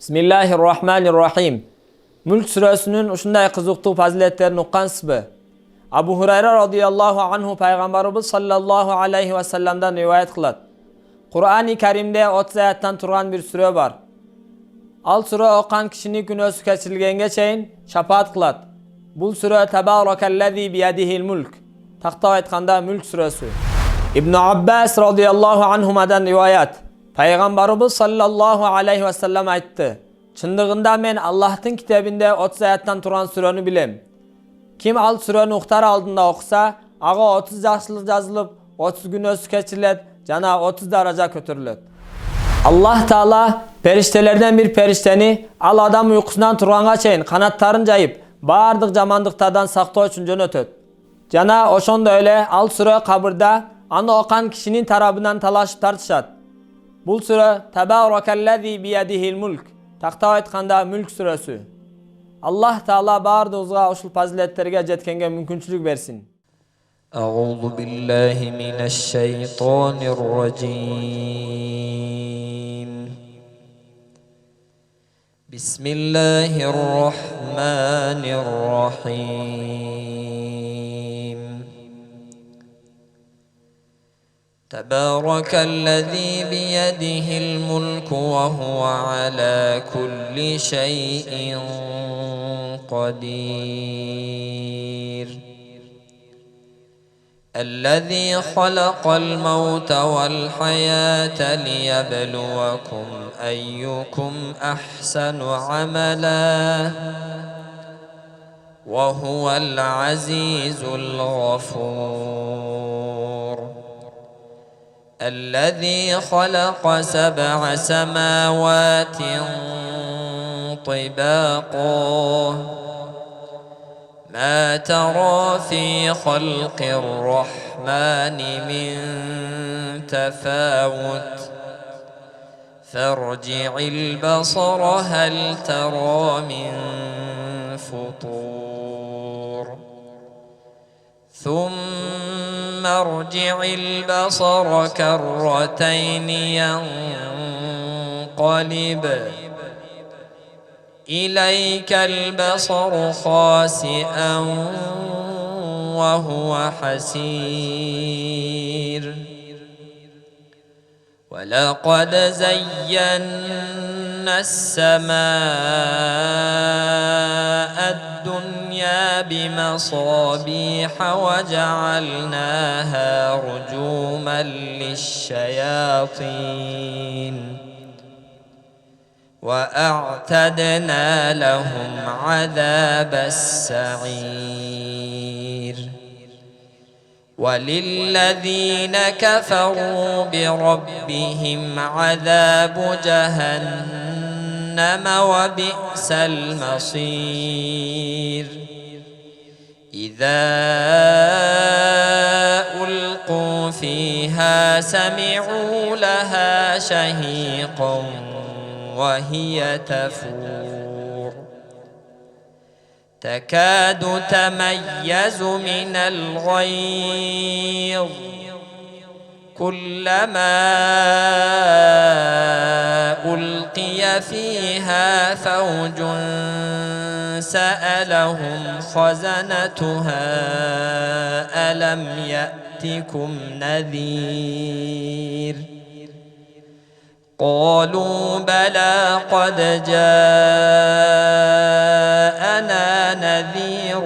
Bismillahirrahmanirrahim. Mulk suresinin uşunday kızıqtıq faziletlerini uqqansızbı. Abu Hurayra radıyallahu anhu Peygamberimiz sallallahu aleyhi ve sellem'den rivayet kılat. Kur'an-ı Kerim'de 30 ayattan turgan bir sure var. Al sure oqan kişini günösü keçirilgenge çeyin şafaat kılat. Bul sure Tebarakellezi biyadihil mulk. Taqta aytkanda Mulk suresi. İbn Abbas radıyallahu anhuma'dan rivayet. Peygamberimiz sallallahu aleyhi ve sellem aytdı. Çındığında men Allah'ın kitabında 30 ayattan turan sureni bilem. Kim al sureni uqtar aldında okusa, ağa 30 yaxşılık yazılıp, 30 gün özü keçirilet, jana 30 daraja kötürület. Allah Taala periştelerden bir perişteni al adam uykusundan turganga çeyin kanatların jayıp, bardıq jamandıklardan saktoo üçün jönötöt. Jana oşonda öyle al sure kabırda, аны oqan kişinin tarabından talaşıp tartışat. Bul sure Tebarakellezi biyadihil mulk. Taqta aytkanda Mulk suresi. Allah Taala bardığızga uşul faziletlerge jetkenge mümkünçülük versin. Euzu billahi mineşşeytanirracim. Bismillahirrahmanirrahim. Tebarakellezî biyedihil mulku ve huve alâ kulli şeyin kadir. Ellezî halakal mevte vel hayâte liyebluvekum eyyukum ahsenu amela. Ve huvel azîzul gafûr. الذي خلق سبع سماوات طباقا ما ترى في خلق الرحمن من تفاوت فارجع البصر هل ترى من فطور ثم ارجع البصر كرتين ينقلب إليك البصر خاسئا وهو حسير ولقد زينا السماء الدنيا بمصابيح وجعلناها رجوما للشياطين وأعتدنا لهم عذاب السعير وللذين كفروا بربهم عذاب جهنم وبئس المصير إذا ألقوا فيها سمعوا لها شهيقا وهي تفور تكاد تميز من الغيظ كلما ألقي فيها فوج سألهم خزنتها ألم يأتكم نذير قالوا بلى قد جاءنا نذير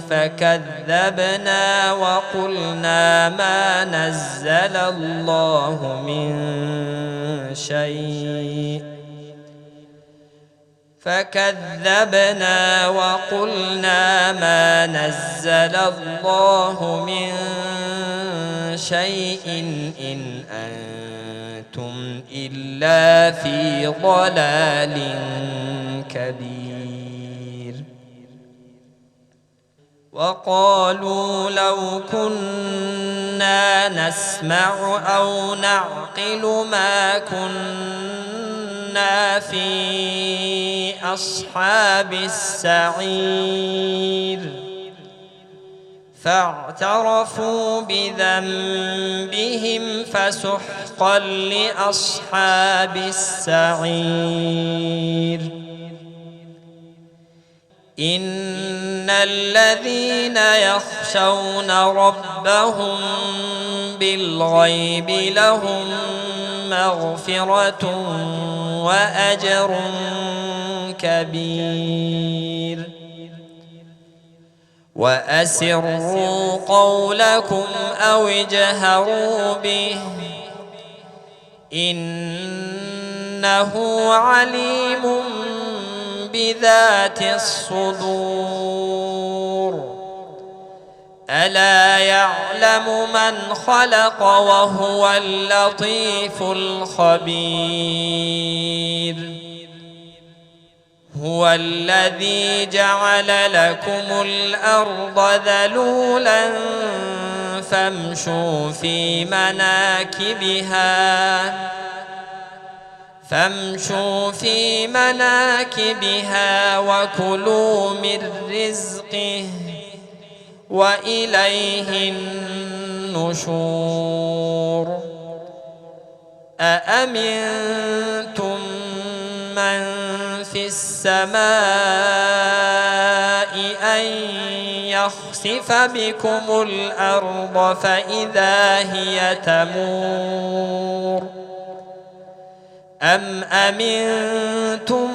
فكذبنا وقلنا ما نزل الله من شيء فكذبنا وقلنا ما نزل الله من شيء إن أنتم إلا في ضلال كبير وقالوا لو كنا نسمع أو نعقل ما كنا في أصحاب السعير فاعترفوا بذنبهم فسحقا لأصحاب السعير. إن الذين يخشون ربهم بالغيب لهم مغفرة وأجر كبير. وأسروا قولكم أو اجهروا به إنه عليم بذات الصدور. ألا يعلم من خلق وهو اللطيف الخبير. هو الذي جعل لكم الأرض ذلولا فامشوا في مناكبها وكلوا من رزقه وإليه النشور. أأمنتم من في السماء أن يخسف بكم الأرض فإذا هي تمور أم أمنتم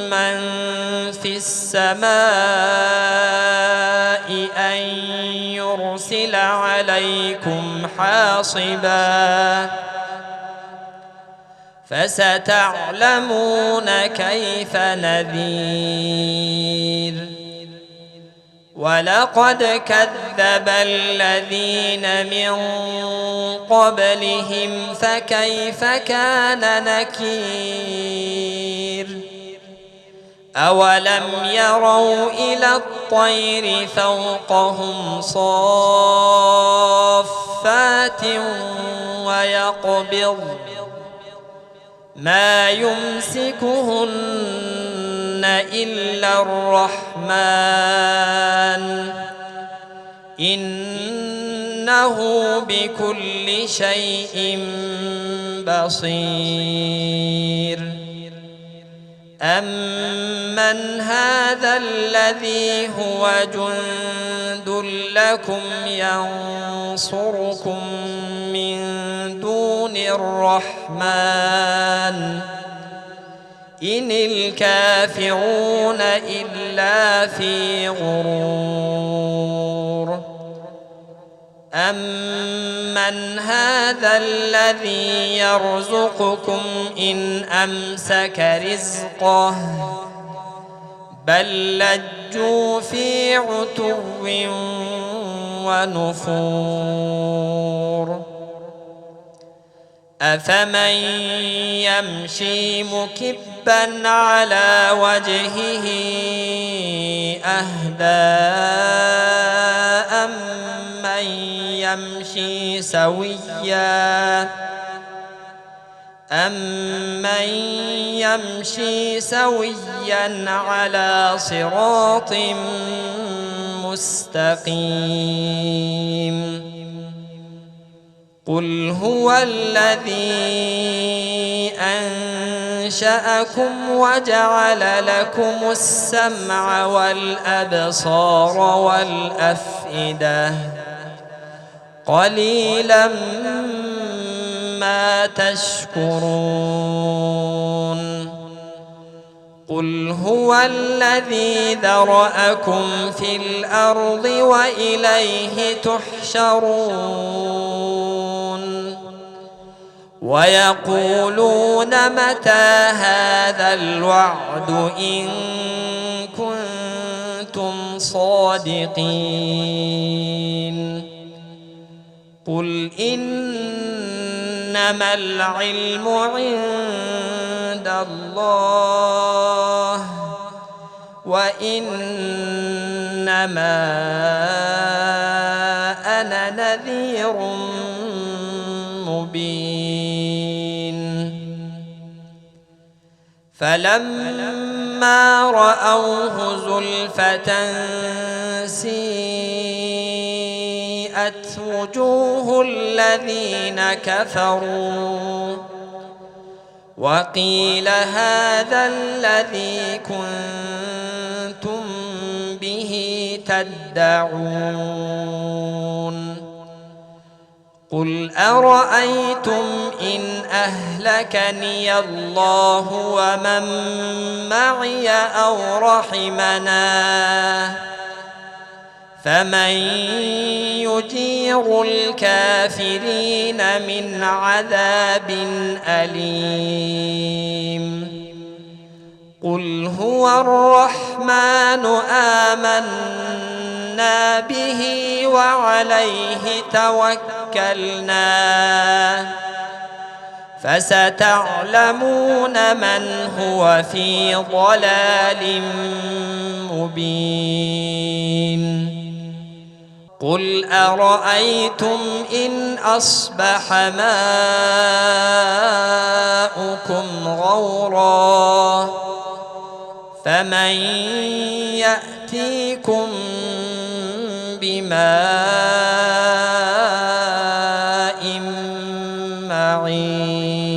من في السماء أن يرسل عليكم حاصبا فستعلمون كيف نذير. ولقد كذب الذين من قبلهم فكيف كان نكير. أولم يروا إلى الطير فوقهم صافات ويقبض ما يمسكهن إلا الرحمن إنه بكل شيء بصير. أمن هذا الذي هو جند لكم ينصركم من دون الرحمن إن الكافرون إلا في غرور. أمن هذا الذي يرزقكم إن أمسك رزقه بل لجوا في عتو ونفور. أفمن يمشي مكبا على وجهه أهدى أمن يمشي سويا على صراط مستقيم. قل هو الذي أنشأكم وجعل لكم السمع والأبصار والأفئدة قليلا ما تشكرون. قل هو الذي ذرأكم في الأرض وإليه تحشرون. ويقولون متى هذا الوعد إن كنتم صادقين. قل إنما العلم عند الله وإنما أنا نذير مبين. فلما رأوه زلفة سيئت وجوه الذين كفروا وقيل هذا الذي كنتم تدعون قل أرأيتم إن أهلكني الله ومن معي أو رحمنا فمن يجير الكافرين من عذاب أليم قل هو الرحمن آمنا به وعليه توكلنا فستعلمون من هو في ضلال مبين قل أرأيتم إن أصبح ماؤكم غورا فمن يأتيكم بماء معين